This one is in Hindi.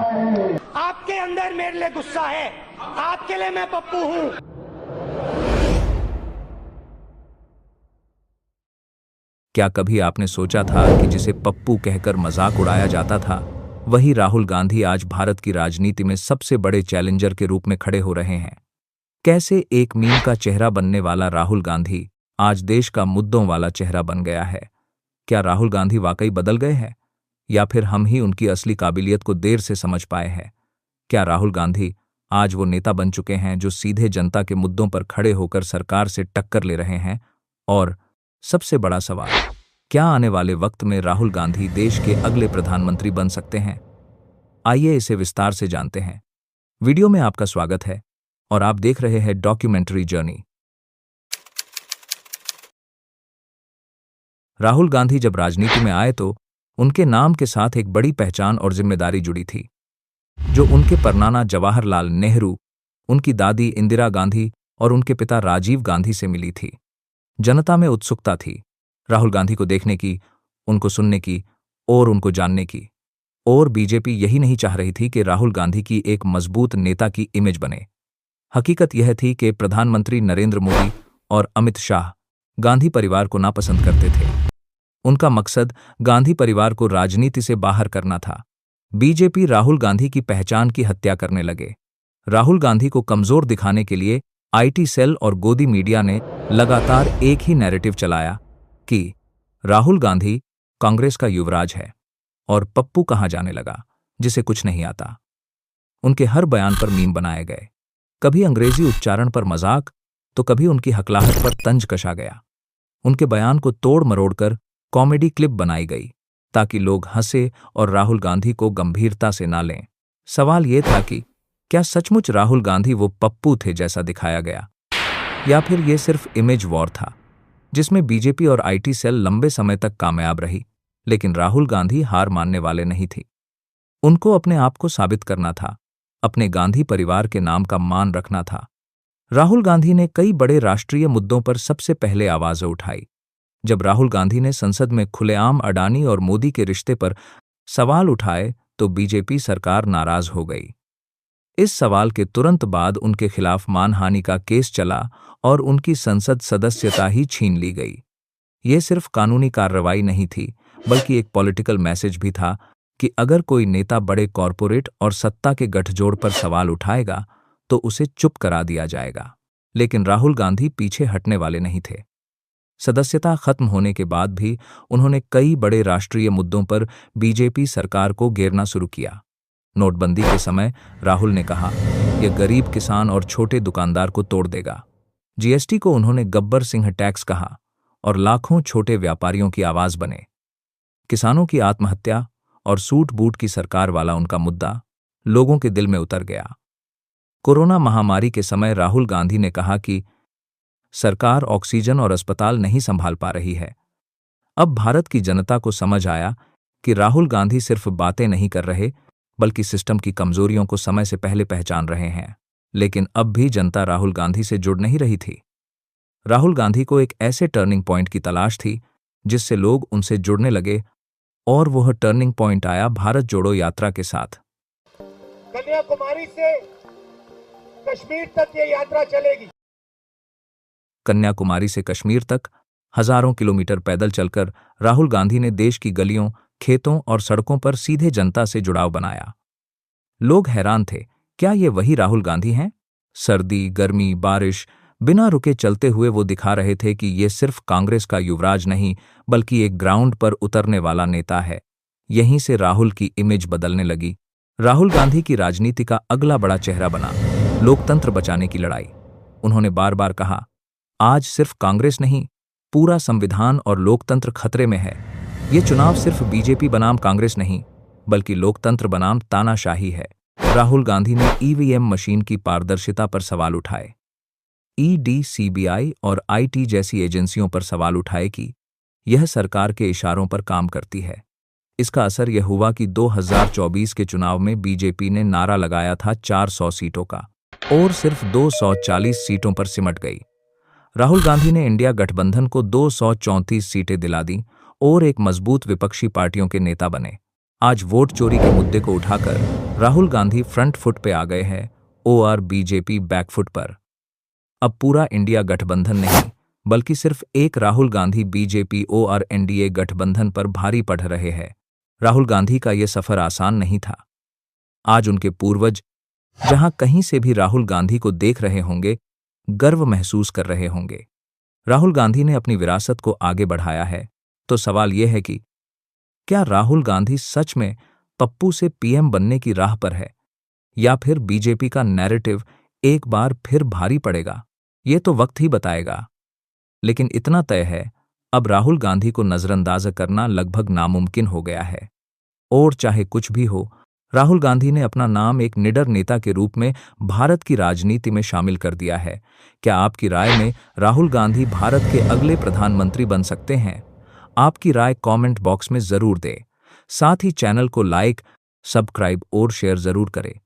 आपके अंदर मेरे लिए गुस्सा है, आपके लिए मैं पप्पू हूं। क्या कभी आपने सोचा था कि जिसे पप्पू कहकर मजाक उड़ाया जाता था, वही राहुल गांधी आज भारत की राजनीति में सबसे बड़े चैलेंजर के रूप में खड़े हो रहे हैं? कैसे एक मीम का चेहरा बनने वाला राहुल गांधी आज देश का मुद्दों वाला चेहरा बन गया है? क्या राहुल गांधी वाकई बदल गए हैं, या फिर हम ही उनकी असली काबिलियत को देर से समझ पाए हैं? क्या राहुल गांधी आज वो नेता बन चुके हैं जो सीधे जनता के मुद्दों पर खड़े होकर सरकार से टक्कर ले रहे हैं? और सबसे बड़ा सवाल, क्या आने वाले वक्त में राहुल गांधी देश के अगले प्रधानमंत्री बन सकते हैं? आइए इसे विस्तार से जानते हैं। वीडियो में आपका स्वागत है और आप देख रहे हैं डॉक्यूमेंट्री जर्नी। राहुल गांधी जब राजनीति में आए तो उनके नाम के साथ एक बड़ी पहचान और जिम्मेदारी जुड़ी थी, जो उनके परनाना जवाहरलाल नेहरू, उनकी दादी इंदिरा गांधी और उनके पिता राजीव गांधी से मिली थी। जनता में उत्सुकता थी राहुल गांधी को देखने की, उनको सुनने की और उनको जानने की। और बीजेपी यही नहीं चाह रही थी कि राहुल गांधी की एक मजबूत नेता की इमेज बने। हकीकत यह थी कि प्रधानमंत्री नरेंद्र मोदी और अमित शाह गांधी परिवार को नापसंद करते थे। उनका मकसद गांधी परिवार को राजनीति से बाहर करना था। बीजेपी राहुल गांधी की पहचान की हत्या करने लगे। राहुल गांधी को कमजोर दिखाने के लिए आईटी सेल और गोदी मीडिया ने लगातार एक ही नैरेटिव चलाया कि राहुल गांधी कांग्रेस का युवराज है और पप्पू कहां जाने लगा जिसे कुछ नहीं आता। उनके हर बयान पर मीम बनाए गए, कभी अंग्रेजी उच्चारण पर मजाक तो कभी उनकी हकलाहट पर तंज कसा गया। उनके बयान को तोड़ मरोड़कर कॉमेडी क्लिप बनाई गई ताकि लोग हंसे और राहुल गांधी को गंभीरता से ना लें। सवाल ये था कि क्या सचमुच राहुल गांधी वो पप्पू थे जैसा दिखाया गया, या फिर ये सिर्फ इमेज वॉर था जिसमें बीजेपी और आईटी सेल लंबे समय तक कामयाब रही, लेकिन राहुल गांधी हार मानने वाले नहीं थी। उनको अपने आप को साबित करना था, अपने गांधी परिवार के नाम का मान रखना था। राहुल गांधी ने कई बड़े राष्ट्रीय मुद्दों पर सबसे पहले आवाज़ उठाई। जब राहुल गांधी ने संसद में खुलेआम अडानी और मोदी के रिश्ते पर सवाल उठाए तो बीजेपी सरकार नाराज हो गई। इस सवाल के तुरंत बाद उनके खिलाफ मानहानि का केस चला और उनकी संसद सदस्यता ही छीन ली गई। ये सिर्फ कानूनी कार्रवाई नहीं थी, बल्कि एक पॉलिटिकल मैसेज भी था कि अगर कोई नेता बड़े कॉरपोरेट और सत्ता के गठजोड़ पर सवाल उठाएगा तो उसे चुप करा दिया जाएगा। लेकिन राहुल गांधी पीछे हटने वाले नहीं थे। सदस्यता खत्म होने के बाद भी उन्होंने कई बड़े राष्ट्रीय मुद्दों पर बीजेपी सरकार को घेरना शुरू किया। नोटबंदी के समय राहुल ने कहा, यह गरीब किसान और छोटे दुकानदार को तोड़ देगा। जीएसटी को उन्होंने गब्बर सिंह टैक्स कहा और लाखों छोटे व्यापारियों की आवाज बने। किसानों की आत्महत्या और सूट बूट की सरकार वाला उनका मुद्दा लोगों के दिल में उतर गया। कोरोना महामारी के समय राहुल गांधी ने कहा कि सरकार ऑक्सीजन और अस्पताल नहीं संभाल पा रही है। अब भारत की जनता को समझ आया कि राहुल गांधी सिर्फ बातें नहीं कर रहे, बल्कि सिस्टम की कमजोरियों को समय से पहले पहचान रहे हैं। लेकिन अब भी जनता राहुल गांधी से जुड़ नहीं रही थी। राहुल गांधी को एक ऐसे टर्निंग पॉइंट की तलाश थी जिससे लोग उनसे जुड़ने लगे, और वह टर्निंग पॉइंट आया भारत जोड़ो यात्रा के साथ। कन्याकुमारी से कश्मीर तक ये यात्रा चलेगी। कन्याकुमारी से कश्मीर तक हजारों किलोमीटर पैदल चलकर राहुल गांधी ने देश की गलियों, खेतों और सड़कों पर सीधे जनता से जुड़ाव बनाया। लोग हैरान थे, क्या ये वही राहुल गांधी हैं? सर्दी, गर्मी, बारिश, बिना रुके चलते हुए वो दिखा रहे थे कि ये सिर्फ कांग्रेस का युवराज नहीं, बल्कि एक ग्राउंड पर उतरने वाला नेता है। यहीं से राहुल की इमेज बदलने लगी। राहुल गांधी की राजनीति का अगला बड़ा चेहरा बना लोकतंत्र बचाने की लड़ाई। उन्होंने बार बार कहा, आज सिर्फ कांग्रेस नहीं, पूरा संविधान और लोकतंत्र खतरे में है। ये चुनाव सिर्फ बीजेपी बनाम कांग्रेस नहीं, बल्कि लोकतंत्र बनाम तानाशाही है। राहुल गांधी ने ईवीएम मशीन की पारदर्शिता पर सवाल उठाए। ईडी, सीबीआई और आईटी जैसी एजेंसियों पर सवाल उठाए कि यह सरकार के इशारों पर काम करती है। इसका असर यह हुआ कि 2024 के चुनाव में बीजेपी ने नारा लगाया था 400 सीटों का, और सिर्फ 240 सीटों पर सिमट गई। राहुल गांधी ने इंडिया गठबंधन को 234 सीटें दिला दी और एक मजबूत विपक्षी पार्टियों के नेता बने। आज वोट चोरी के मुद्दे को उठाकर राहुल गांधी फ्रंट फुट पे आ गए हैं और बीजेपी बैकफुट पर। अब पूरा इंडिया गठबंधन नहीं बल्कि सिर्फ एक राहुल गांधी बीजेपी और एनडीए गठबंधन पर भारी पड़ रहे हैं। राहुल गांधी का यह सफर आसान नहीं था। आज उनके पूर्वज जहां कहीं से भी राहुल गांधी को देख रहे होंगे, गर्व महसूस कर रहे होंगे। राहुल गांधी ने अपनी विरासत को आगे बढ़ाया है। तो सवाल यह है कि क्या राहुल गांधी सच में पप्पू से पीएम बनने की राह पर है या फिर बीजेपी का नैरेटिव एक बार फिर भारी पड़ेगा? ये तो वक्त ही बताएगा। लेकिन इतना तय है, अब राहुल गांधी को नजरअंदाज करना लगभग नामुमकिन हो गया है। और चाहे कुछ भी हो, राहुल गांधी ने अपना नाम एक निडर नेता के रूप में भारत की राजनीति में शामिल कर दिया है। क्या आपकी राय में राहुल गांधी भारत के अगले प्रधानमंत्री बन सकते हैं? आपकी राय कमेंट बॉक्स में जरूर दें। साथ ही चैनल को लाइक, सब्सक्राइब और शेयर जरूर करें।